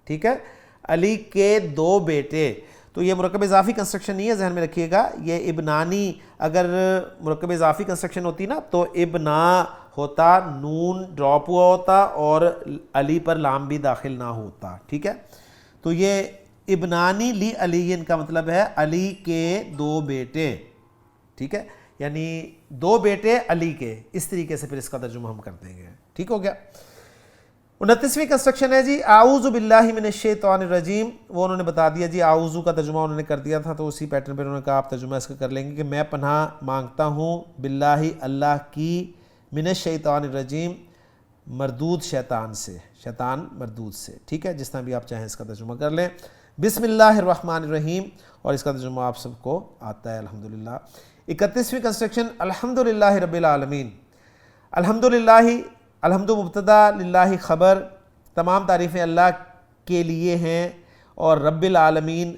ٹھیک ہے، علی کے دو بیٹے۔ تو یہ مرکب اضافی کنسٹرکشن نہیں ہے، ذہن میں رکھیے گا، یہ ابنانی اگر مرکب اضافی کنسٹرکشن ہوتی نا تو ابنا ہوتا، نون ڈراپ ہوا ہوتا اور علی پر لام بھی داخل نہ ہوتا، ٹھیک ہے، تو یہ ابنانی لی علی کا مطلب ہے علی کے دو بیٹے، ٹھیک ہے، یعنی دو بیٹے علی کے، اس طریقے سے پھر اس کا ترجمہ ہم کر دیں گے، ٹھیک ہو گیا۔ 29ویں کنسٹرکشن ہے جی اعوذ باللہ من الشیطان الرجیم، وہ انہوں نے بتا دیا جی، اعوذ کا ترجمہ انہوں نے کر دیا تھا، تو اسی پیٹرن پہ انہوں نے کہا آپ ترجمہ اس کا کر لیں گے کہ میں پناہ مانگتا ہوں باللہ اللہ کی، من الشیطان الرجیم مردود شیطان سے، شیطان مردود سے، ٹھیک ہے، جس طرح بھی آپ چاہیں اس کا ترجمہ کر لیں۔ بسم اللہ الرحمن الرحیم، اور اس کا ترجمہ آپ سب کو آتا ہے الحمدللہ۔ 31ویں کنسٹرکشن، الحمدللہ رب العالمین، الحمدللہ، الحمد مبتدا، للہ خبر، تمام تعریفیں اللہ کے لیے ہیں، اور رب العالمین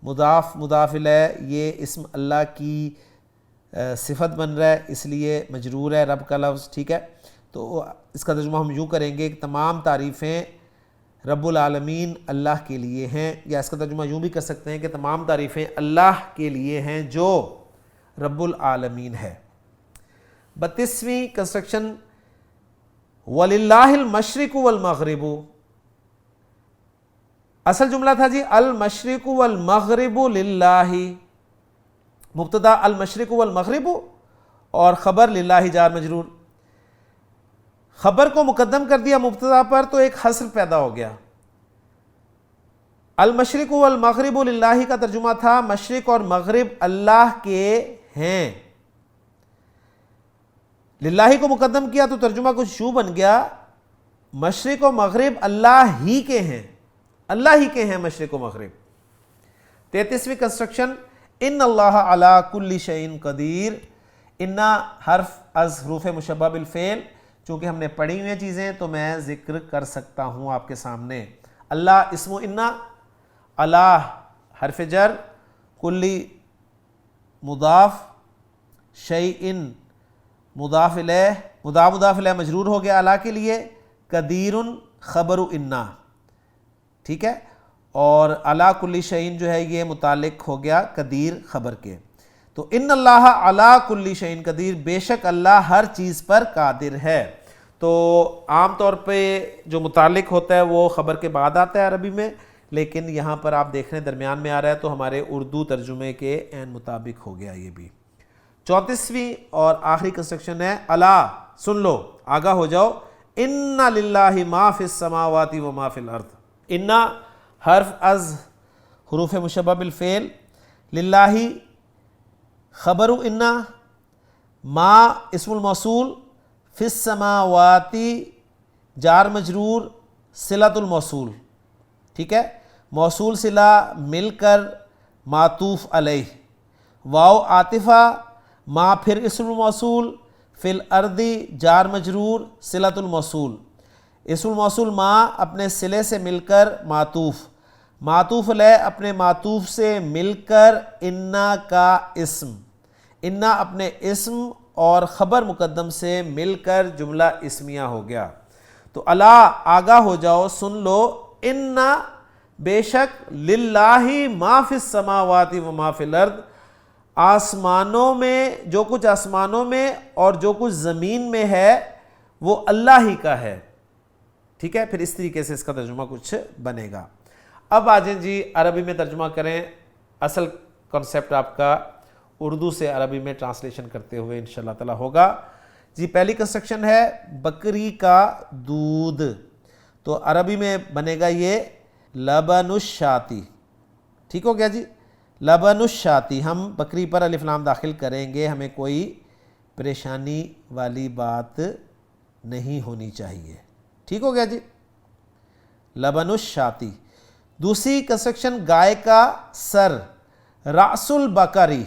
مضاف مضاف الیہ، یہ اسم اللہ کی صفت بن رہا ہے، اس لیے مجرور ہے رب کا لفظ، ٹھیک ہے، تو اس کا ترجمہ ہم یوں کریں گے کہ تمام تعریفیں رب العالمین اللہ کے لیے ہیں، یا اس کا ترجمہ یوں بھی کر سکتے ہیں کہ تمام تعریفیں اللہ کے لیے ہیں جو رب العالمین ہے۔ 32ویں کنسٹرکشن، وَلِلَّهِ الْمَشْرِقُ وَالْمَغْرِبُ، اصل جملہ تھا جی المشرق والمغرب للہ، مبتدا المشرق والمغرب اور خبر للہ جار مجرور، خبر کو مقدم کر دیا مبتدا پر تو ایک حصر پیدا ہو گیا۔ المشرق والمغرب للہ کا ترجمہ تھا مشرق اور مغرب اللہ کے ہیں، للہ کو مقدم کیا تو ترجمہ کچھ یوں بن گیا مشرق و مغرب اللہ ہی کے ہیں، اللہ ہی کے ہیں مشرق و مغرب۔ 33ویں کنسٹرکشن، ان اللہ علی کل شیء قدیر، انا حرف از حروف مشبہ بالفعل، چونکہ ہم نے پڑھی ہوئی چیزیں تو میں ذکر کر سکتا ہوں آپ کے سامنے۔ اللہ اسم و انا، اللہ حرف جر، کلی مضاف، شیء مضاف الیہ، مضاف الیہ مجرور ہو گیا اللہ کے لیے، قدیر خبر انا، ٹھیک ہے، اور علی کل شیء جو ہے یہ متعلق ہو گیا قدیر خبر کے، تو ان اللہ علی کل شیء قدیر، بے شک اللہ ہر چیز پر قادر ہے۔ تو عام طور پہ جو متعلق ہوتا ہے وہ خبر کے بعد آتا ہے عربی میں، لیکن یہاں پر آپ دیکھ رہے ہیں درمیان میں آ رہا ہے، تو ہمارے اردو ترجمے کے عین مطابق ہو گیا یہ بھی۔ 34ویں اور آخری کنسٹرکشن ہے الا، سن لو، آگاہ ہو جاؤ، ان للہ ما فی السماوات و ما فی الارض، ان حرف از حروف مشبہ بالفعل، للہ خبر ان، ما اسم الموصول، فی السماوات جار مجرور، صلۃ الموصول، ٹھیک ہے، موصول صلہ مل کر معطوف علیہ، واو عاطفہ، ما پھر اسم الموصول، فی الارضی جار مجرور، صلۃ الموصول، اسم الموصول ما اپنے صلے سے مل کر معطوف، معطوف علیہ اپنے معطوف سے مل کر انا کا اسم، انا اپنے اسم اور خبر مقدم سے مل کر جملہ اسمیہ ہو گیا۔ تو الا آگاہ ہو جاؤ، سن لو، انا بے شک، للہ ما فی السماوات و ما فی الارض، آسمانوں میں جو کچھ آسمانوں میں اور جو کچھ زمین میں ہے وہ اللہ ہی کا ہے۔ ٹھیک ہے، پھر اس طریقے سے اس کا ترجمہ کچھ بنے گا۔ اب آ جائیں جی عربی میں ترجمہ کریں، اصل کنسیپٹ آپ کا اردو سے عربی میں ٹرانسلیشن کرتے ہوئے انشاءاللہ تعالی ہوگا۔ جی پہلی کنسٹرکشن ہے بکری کا دودھ، تو عربی میں بنے گا یہ لبن الشاتی۔ ٹھیک ہو گیا جی، لبن الشاتی، ہم بکری پر الف لام داخل کریں گے، ہمیں کوئی پریشانی والی بات نہیں ہونی چاہیے۔ ٹھیک ہو گیا جی، لبن الشاتی۔ دوسری کنسٹرکشن گائے کا سر، رأس البقری،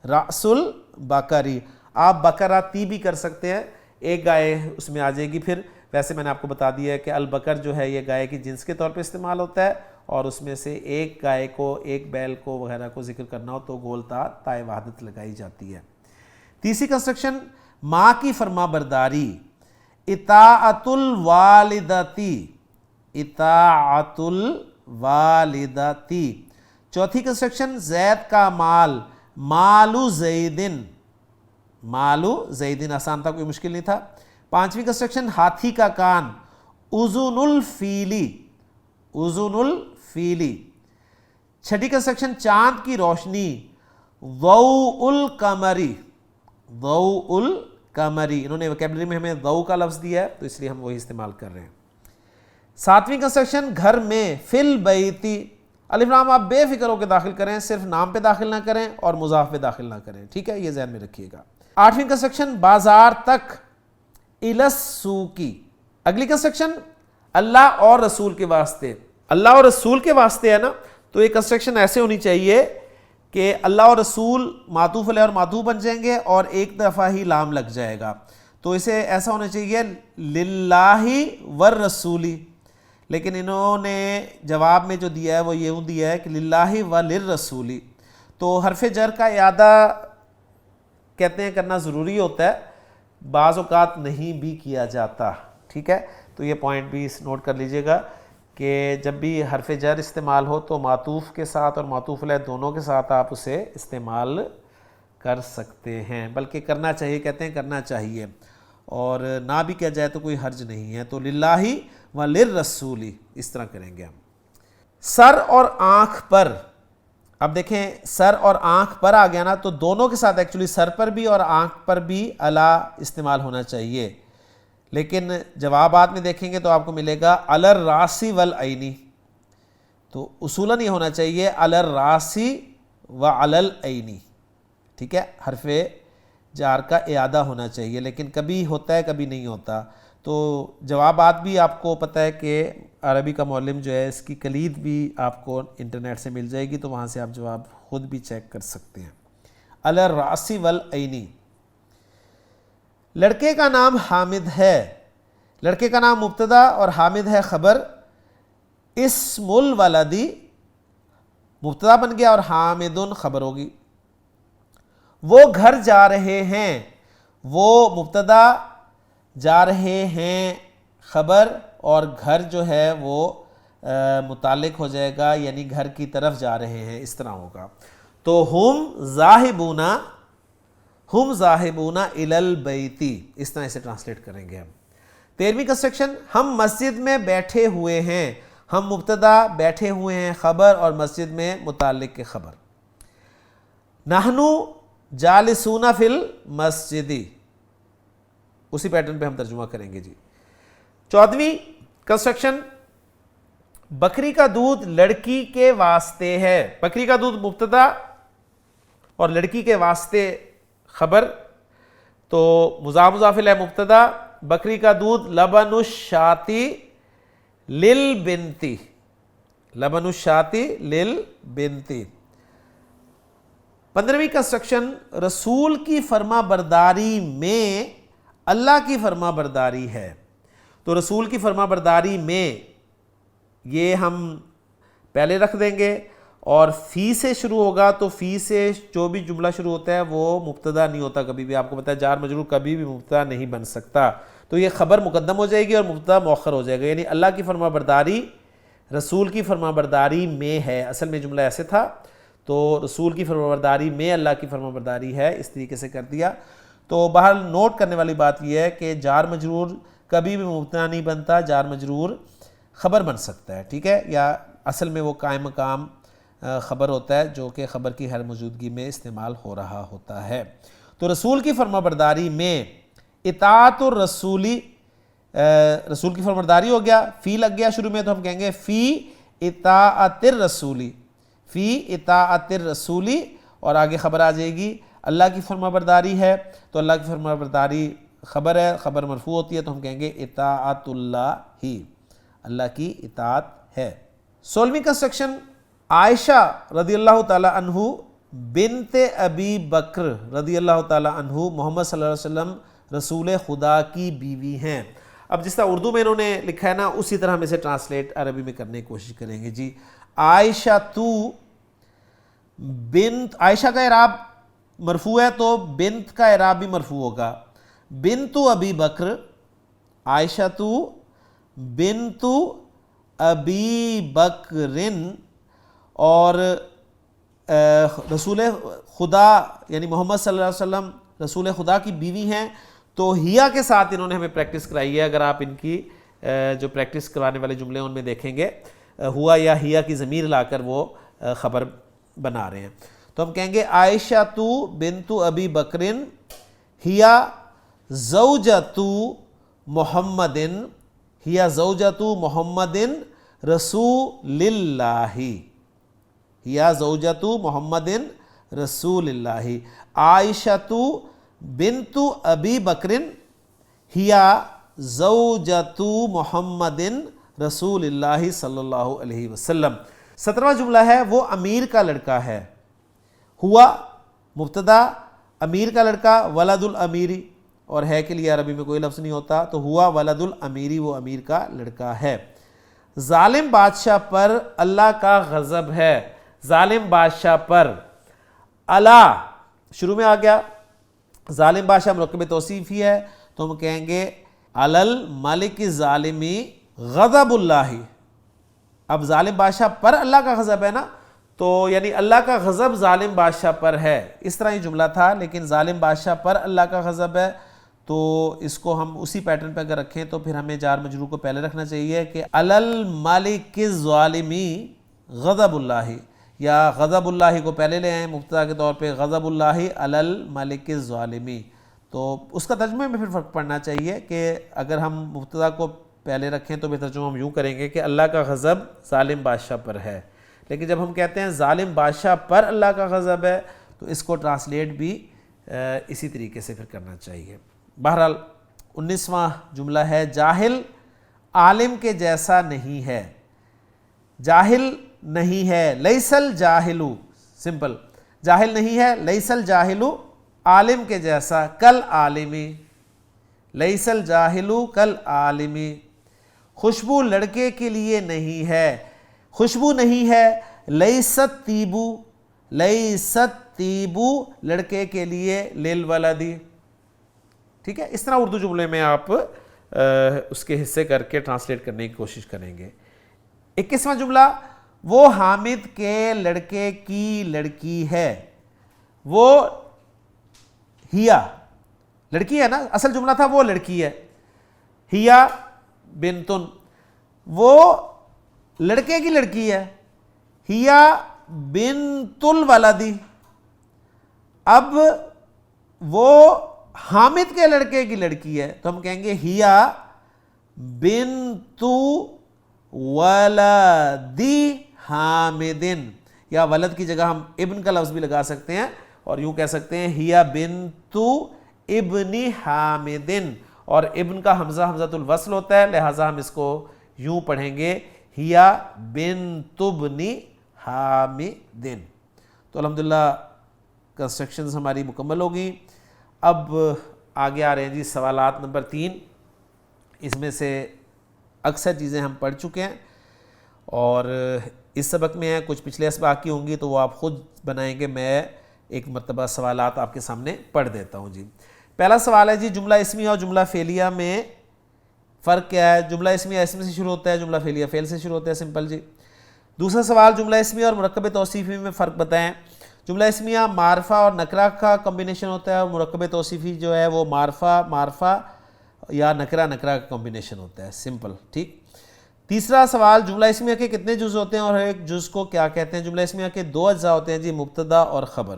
رأس البقری، آپ بقراتی بھی کر سکتے ہیں، ایک گائے اس میں آ جائے گی۔ پھر ویسے میں نے آپ کو بتا دیا ہے کہ البقر جو ہے یہ گائے کی جنس کے طور پہ استعمال ہوتا ہے، اور اس میں سے ایک گائے کو، ایک بیل کو وغیرہ کو ذکر کرنا ہو تو گولتا تائے وحدت لگائی جاتی ہے۔ تیسری کنسٹرکشن ماں کی فرما برداری، اطاعت الوالدتی، اطاعت الوالدتی۔ چوتھی کنسٹرکشن زید کا مال، مالو زیدن، مالو زیدن، آسان تھا، کوئی مشکل نہیں تھا۔ پانچویں کنسٹرکشن ہاتھی کا کان، اذن الفیلی، اذن الفیلی۔ چھٹی کنسٹرکشن چاند کی روشنی، ضوء القمری، ضوء القمری، انہوں نے ویکیبلری میں ہمیں ضوء کا لفظ دیا ہے تو اس لیے ہم وہی استعمال کر رہے ہیں۔ ساتویں کنسٹرکشن گھر میں، فی البیتی، الف لام آپ بے فکر ہو کے داخل کریں، صرف نام پہ داخل نہ کریں اور مضاف پہ داخل نہ کریں، ٹھیک ہے، یہ ذہن میں رکھیے گا۔ آٹھویں کنسٹرکشن بازار تک، الی السوقی۔ اگلی کنسٹرکشن اللہ اور رسول کے واسطے، اللہ اور رسول کے واسطے ہے نا، تو یہ کنسٹرکشن ایسے ہونی چاہیے کہ اللہ اور رسول معطوف علیہ اور معطوف بن جائیں گے اور ایک دفعہ ہی لام لگ جائے گا، تو اسے ایسا ہونا چاہیے للہ والرسولی، لیکن انہوں نے جواب میں جو دیا ہے وہ یوں دیا ہے کہ للہ وللرسولی، تو حرف جر کا اعادہ کہتے ہیں کرنا ضروری ہوتا ہے، بعض اوقات نہیں بھی کیا جاتا، ٹھیک ہے، تو یہ پوائنٹ بھی نوٹ کر لیجئے گا کہ جب بھی حرف جر استعمال ہو تو معطوف کے ساتھ اور معطوف علیہ دونوں کے ساتھ آپ اسے استعمال کر سکتے ہیں، بلکہ کرنا چاہیے، کہتے ہیں کرنا چاہیے، اور نہ بھی کیا جائے تو کوئی حرج نہیں ہے، تو للہ وللرسول اس طرح کریں گے ہم۔ سر اور آنکھ پر، اب دیکھیں سر اور آنکھ پر آ گیا نا، تو دونوں کے ساتھ ایکچولی سر پر بھی اور آنکھ پر بھی الا استعمال ہونا چاہیے، لیکن جوابات میں دیکھیں گے تو آپ کو ملے گا علی الراس والعین، تو اصولاً یہ ہونا چاہیے علی الراس وعلی العین، ٹھیک ہے، حرف جار کا اعادہ ہونا چاہیے، لیکن کبھی ہوتا ہے کبھی نہیں ہوتا، تو جوابات بھی آپ کو پتہ ہے کہ عربی کا معلم جو ہے اس کی کلید بھی آپ کو انٹرنیٹ سے مل جائے گی، تو وہاں سے آپ جواب خود بھی چیک کر سکتے ہیں۔ علی الراس والعین۔ لڑکے کا نام حامد ہے، لڑکے کا نام مبتدا اور حامد ہے خبر، اسم الولدی مبتدا بن گیا اور حامد خبر ہوگی۔ وہ گھر جا رہے ہیں، وہ مبتدا، جا رہے ہیں خبر، اور گھر جو ہے وہ متعلق ہو جائے گا، یعنی گھر کی طرف جا رہے ہیں، اس طرح ہوگا، تو ہم ذاہبون الی البیت، اس طرح اسے ٹرانسلیٹ کریں گے ہم۔ 13ویں کنسٹرکشن ہم مسجد میں بیٹھے ہوئے ہیں، ہم مبتدا، بیٹھے ہوئے ہیں خبر، اور مسجد میں متعلق کے خبر۔ نحنو جالسون فی المسجد، اسی پیٹرن پہ ہم ترجمہ کریں گے جی۔ 14ویں کنسٹرکشن بکری کا دودھ لڑکی کے واسطے ہے، بکری کا دودھ مبتدا اور لڑکی کے واسطے خبر، تو مضاف الیہ مبتدا، بکری کا دودھ لبن الشاتی للبنتی، لبن الشاتی للبنتی۔ 15ویں کنسٹرکشن رسول کی فرما برداری میں اللہ کی فرما برداری ہے. تو رسول کی فرما برداری میں یہ ہم پہلے رکھ دیں گے اور فی سے شروع ہوگا. تو فی سے جو بھی جملہ شروع ہوتا ہے وہ مبتدا نہیں ہوتا کبھی بھی. آپ کو پتہ ہے جار مجرور کبھی بھی مبتدا نہیں بن سکتا. تو یہ خبر مقدم ہو جائے گی اور مبتدا مؤخر ہو جائے گا. یعنی اللہ کی فرما برداری رسول کی فرما برداری میں ہے. اصل میں جملہ ایسے تھا تو رسول کی فرما برداری میں اللہ کی فرما برداری ہے, اس طریقے سے کر دیا. تو بہرحال نوٹ کرنے والی بات یہ ہے کہ جار مجرور کبھی بھی مبتدا نہیں بنتا, جار مجرور خبر بن سکتا ہے, ٹھیک ہے, یا اصل میں وہ قائم مقام خبر ہوتا ہے جو کہ خبر کی ہر موجودگی میں استعمال ہو رہا ہوتا ہے. تو رسول کی فرما برداری میں اطاعت الرسولی, رسول کی فرما برداری ہو گیا, فی لگ گیا شروع میں تو ہم کہیں گے فی اطاعت الرسولی, فی اطاعت الرسولی, اور آگے خبر آ جائے گی اللہ کی فرما برداری ہے. تو اللہ کی فرما برداری خبر ہے, خبر مرفوع ہوتی ہے تو ہم کہیں گے اطاعت اللہ ہی, اللہ کی اطاعت ہے. 16ویں کنسٹرکشن عائشہ رضی اللہ تعالی عنہ بنت ابی بکر رضی اللہ تعالی عنہ محمد صلی اللہ علیہ وسلم رسول خدا کی بیوی ہیں. اب جس طرح اردو میں انہوں نے لکھا ہے نا اسی طرح ہم اسے ٹرانسلیٹ عربی میں کرنے کی کوشش کریں گے. جی عائشہ تو بنت, عائشہ کا اعراب مرفوع ہے تو بنت کا اعراب بھی مرفوع ہوگا. بنت ابی بکر, عائشہ تو بنت ابی بکرن, اور رسول خدا یعنی محمد صلی اللہ علیہ وسلم رسول خدا کی بیوی ہیں. تو ہیا کے ساتھ انہوں نے ہمیں پریکٹس کرائی ہے. اگر آپ ان کی جو پریکٹس کرانے والے جملے ان میں دیکھیں گے ہوا یا ہیا کی ضمیر لا کر وہ خبر بنا رہے ہیں. تو ہم کہیں گے عائشہ تو بنت ابی بکرن ہیا زوجۃ محمدن, ہیا زوجۃ محمدن رسول اللہ, ہیا زوجۃ محمدن رسول اللہ. عائشۃ بنت ابی بکرن ہیا زوجۃ محمدن رسول اللہ صلی اللہ علیہ وسلم. 17واں جملہ ہے وہ امیر کا لڑکا ہے. ہوا مبتدا, امیر کا لڑکا, ولد الامیری, اور ہے کے لیے عربی میں کوئی لفظ نہیں ہوتا تو ہوا ولد الامیری, وہ امیر کا لڑکا ہے. ظالم بادشاہ پر اللہ کا غضب ہے. ظالم بادشاہ پر اللہ شروع میں آ گیا, ظالم بادشاہ مرکب توصیف ہی ہے تو ہم کہیں گے علی الملک الظالمی غضب اللہ. اب ظالم بادشاہ پر اللہ کا غضب ہے نا, تو یعنی اللہ کا غضب ظالم بادشاہ پر ہے. اس طرح ہی جملہ تھا لیکن ظالم بادشاہ پر اللہ کا غضب ہے, تو اس کو ہم اسی پیٹرن پہ اگر رکھیں تو پھر ہمیں جار مجرور کو پہلے رکھنا چاہیے کہ علی الملک الظالمی غضب اللہ, یا غضب اللہ کو پہلے لے آئیں مبتدا کے طور پہ, غضب اللہ علی الملک الظالمی. تو اس کا ترجمے میں پھر فرق پڑنا چاہیے کہ اگر ہم مبتدا کو پہلے رکھیں تو پھر ترجمہ ہم یوں کریں گے کہ اللہ کا غضب ظالم بادشاہ پر ہے, لیکن جب ہم کہتے ہیں ظالم بادشاہ پر اللہ کا غضب ہے تو اس کو ٹرانسلیٹ بھی اسی طریقے سے پھر کرنا چاہیے. بہرحال 19واں جملہ ہے جاہل عالم کے جیسا نہیں ہے. جاہل نہیں ہے, لیس الجاہل, سمپل, جاہل نہیں ہے, لیس الجاہل عالم کے جیسا, کل عالمی, لیس الجاہل کل عالمی. خوشبو لڑکے کے لیے نہیں ہے, خوشبو نہیں ہے, لیست طیبو, لیست طیبو لڑکے کے لیے, للولدی. ٹھیک ہے, اس طرح اردو جملے میں آپ اس کے حصے کر کے ٹرانسلیٹ کرنے کی کوشش کریں گے. 21واں جملہ وہ حامد کے لڑکے کی لڑکی ہے. وہ ہیا لڑکی ہے نا, اصل جملہ تھا وہ لڑکی ہے, ہیا بنتن, وہ لڑکے کی لڑکی ہے, ہیا بنت الولدی. اب وہ حامد کے لڑکے کی لڑکی ہے تو ہم کہیں گے ہیا بنت ولدی حامدن, یا ولد کی جگہ ہم ابن کا لفظ بھی لگا سکتے ہیں اور یوں کہہ سکتے ہیں ہیا بنت ابن حامدن, اور ابن کا حمزہ حمزۃ الوصل ہوتا ہے لہٰذا ہم اس کو یوں پڑھیں گے ہیا بنت ابن حامدن. تو الحمدللہ کنسٹرکشنز ہماری مکمل ہو گئیں. اب آگے آ رہے ہیں جی سوالات نمبر 3. اس میں سے اکثر چیزیں ہم پڑھ چکے ہیں اور اس سبق میں ہیں, کچھ پچھلے اسباق کی ہوں گی تو وہ آپ خود بنائیں گے. میں ایک مرتبہ سوالات آپ کے سامنے پڑھ دیتا ہوں جی. پہلا سوال ہے جی جملہ اسمیہ اور جملہ فعلیہ میں فرق کیا ہے؟ جملہ اسمیہ اسم سے شروع ہوتا ہے, جملہ فعلیہ فعل سے شروع ہوتا ہے, سمپل جی. دوسرا سوال جملہ اسمیہ اور مرکب توصیفی میں فرق بتائیں. جملہ اسمیہ معرفہ اور نکرہ کا کمبینیشن ہوتا ہے اور مرکب توصیفی جو ہے وہ معرفہ یا نکرہ کا کمبینیشن ہوتا ہے, سمپل, ٹھیک. تیسرا سوال جملہ اسمیہ کے کتنے جز ہوتے ہیں اور ایک جز کو کیا کہتے ہیں؟ جملہ اسمیہ کے 2 اجزاء ہوتے ہیں جی, مبتدا اور خبر.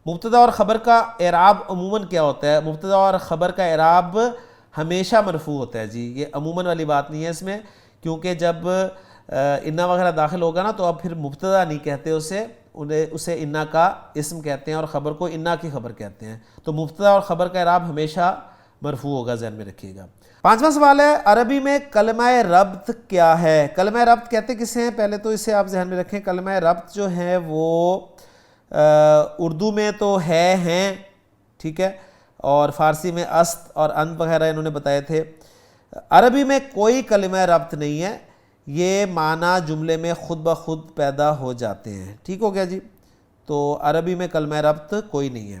مبتدا اور خبر کا اعراب عموماً کیا ہوتا ہے؟ مبتدا اور خبر کا اعراب ہمیشہ مرفوع ہوتا ہے جی. یہ عموماً والی بات نہیں ہے اس میں, کیونکہ جب انا وغیرہ داخل ہوگا نا تو اب پھر مبتدا نہیں کہتے اسے انا کا اسم کہتے ہیں اور خبر کو انا کی خبر کہتے ہیں. تو مبتدا اور خبر کا اعراب ہمیشہ مرفوع ہوگا, ذہن میں رکھیے گا. 5واں سوال ہے عربی میں کلمہ ربط کیا ہے؟ کلمہ ربط کہتے کسے ہیں؟ پہلے تو اسے آپ ذہن میں رکھیں. کلمہ ربط جو ہے وہ اردو میں تو ہیں, ٹھیک ہے, اور فارسی میں است اور انت وغیرہ انہوں نے بتائے تھے. عربی میں کوئی کلمہ ربط نہیں ہے, یہ معنی جملے میں خود بخود پیدا ہو جاتے ہیں, ٹھیک ہو گیا جی. تو عربی میں کلمہ ربط کوئی نہیں ہے.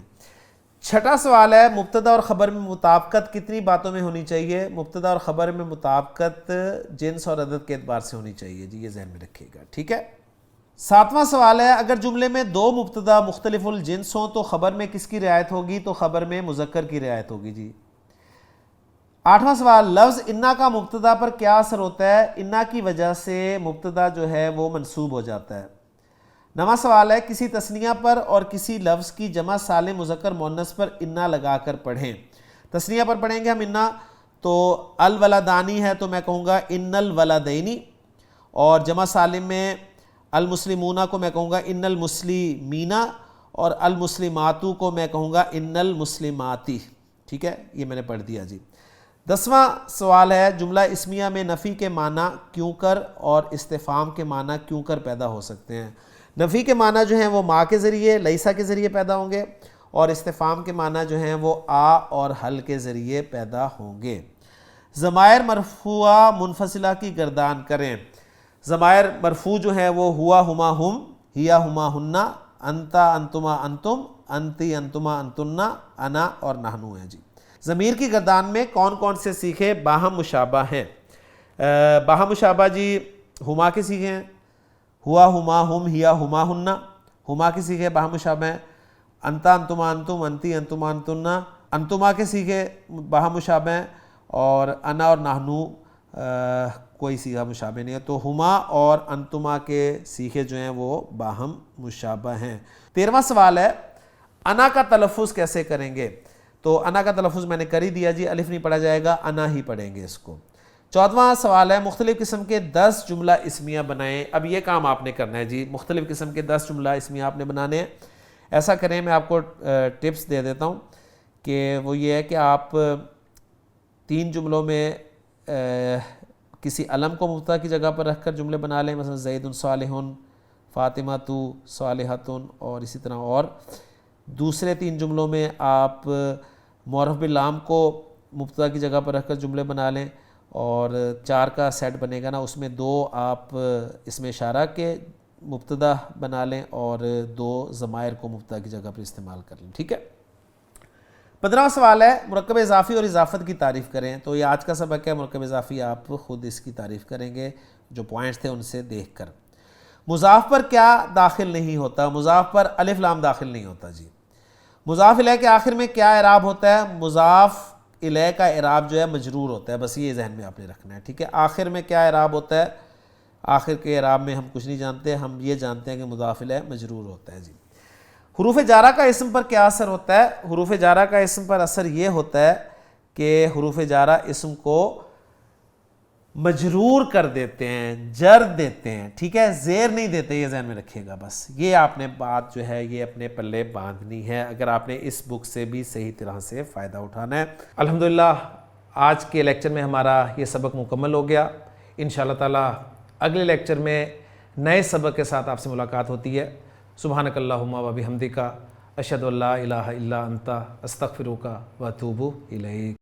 6واں سوال ہے مبتدا اور خبر میں مطابقت کتنی باتوں میں ہونی چاہیے؟ مبتدا اور خبر میں مطابقت جنس اور عدد کے اعتبار سے ہونی چاہیے جی, یہ ذہن میں رکھیے گا, ٹھیک ہے. 7واں سوال ہے اگر جملے میں 2 مبتدا مختلف الجنس ہوں تو خبر میں کس کی رعایت ہوگی؟ تو خبر میں مذکر کی رعایت ہوگی جی. 8واں سوال لفظ انا کا مبتدا پر کیا اثر ہوتا ہے؟ انا کی وجہ سے مبتدا جو ہے وہ منصوب ہو جاتا ہے. 9واں سوال ہے کسی تثنیہ پر اور کسی لفظ کی جمع سالم مذکر مؤنث پر انا لگا کر پڑھیں. تثنیہ پر پڑھیں گے ہم انا, تو الولدانی ہے تو میں کہوں گا ان الولدینی, اور جمع سالم میں المسلمون کو میں کہوں گا ان المسلمین, اور المسلماتو کو میں کہوں گا ان المسلماتی, ٹھیک ہے, یہ میں نے پڑھ دیا جی. 10واں سوال ہے جملہ اسمیہ میں نفی کے معنی کیوں کر اور استفہام کے معنی کیوں کر پیدا ہو سکتے ہیں؟ نفی کے معنی جو ہیں وہ ما کے ذریعے لیسا کے ذریعے پیدا ہوں گے, اور استفہام کے معنی جو ہیں وہ آ اور حل کے ذریعے پیدا ہوں گے. ضمائر مرفوعہ منفصلہ کی گردان کریں. ضمائر مرفوع جو ہیں وہ ہوا ہما ہم, ہیا ہما ہننا, انتا انتما انتم, انتی انتما انتنا, انا اور نحنو ہیں جی. ضمیر کی گردان میں کون کون سے سیکھے باہم مشابہ ہیں؟ باہم مشابہ جی ہما کے سیکھے ہیں, ہوا ہما ہم, ہیا ہما ہننا. ہما کے سیکھے باہم مشابہ ہیں. انتا انتما انتم, انتی انتما انتنا. انتما کے سیکھے باہم مشابہ ہیں, اور انا اور نحنو کوئی سیغہ مشابہ نہیں ہے. تو ہما اور انتما کے سیکھے جو ہیں وہ باہم مشابہ ہیں. 13واں سوال ہے انا کا تلفظ کیسے کریں گے؟ تو انا کا تلفظ میں نے کر ہی دیا جی, الف نہیں پڑھا جائے گا, انا ہی پڑھیں گے اس کو. 14واں سوال ہے مختلف قسم کے 10 جملہ اسمیہ بنائیں. اب یہ کام آپ نے کرنا ہے جی, مختلف قسم کے 10 جملہ اسمیہ آپ نے بنانے ہیں. ایسا کریں, میں آپ کو ٹپس دے دیتا ہوں کہ وہ یہ ہے کہ آپ 3 جملوں میں کسی علم کو مبتدا کی جگہ پر رکھ کر جملے بنا لیں, مثلا زید صالح, فاطمہ تو صالحۃ, اور اسی طرح. اور دوسرے 3 جملوں میں آپ معرف باللام کو مبتدا کی جگہ پر رکھ کر جملے بنا لیں, اور 4 کا سیٹ بنے گا نا, اس میں 2 آپ اسم اشارہ کے مبتدا بنا لیں اور 2 ضمائر کو مبتدا کی جگہ پر استعمال کر لیں, ٹھیک ہے. 15واں سوال ہے مرکب اضافی اور اضافت کی تعریف کریں. تو یہ آج کا سبق ہے, مرکب اضافی آپ خود اس کی تعریف کریں گے, جو پوائنٹس تھے ان سے دیکھ کر. مضاف پر کیا داخل نہیں ہوتا؟ مضاف پر الف لام داخل نہیں ہوتا جی. مضاف الیہ کے آخر میں کیا اعراب ہوتا ہے؟ مضاف الیہ کا اعراب جو ہے مجرور ہوتا ہے, بس یہ ذہن میں آپ نے رکھنا ہے, ٹھیک ہے. آخر میں کیا اعراب ہوتا ہے؟ آخر کے اعراب میں ہم کچھ نہیں جانتے, ہم یہ جانتے ہیں کہ مضاف الیہ مجرور ہوتا ہے جی. حروف جارہ کا اسم پر کیا اثر ہوتا ہے؟ حروف جارہ کا اسم پر اثر یہ ہوتا ہے کہ حروف جارہ اسم کو مجرور کر دیتے ہیں, جر دیتے ہیں, ٹھیک ہے, زیر نہیں دیتے, یہ ذہن میں رکھیے گا. بس یہ آپ نے بات جو ہے یہ اپنے پلے باندھنی ہے اگر آپ نے اس بک سے بھی صحیح طرح سے فائدہ اٹھانا ہے. الحمدللہ آج کے لیکچر میں ہمارا یہ سبق مکمل ہو گیا. انشاءاللہ تعالی اگلے لیکچر میں نئے سبق کے ساتھ آپ سے ملاقات ہوتی ہے. سبحانک اللہم و بحمدک اشہد ان لا الہ الا انت استغفرک و اتوب الیک۔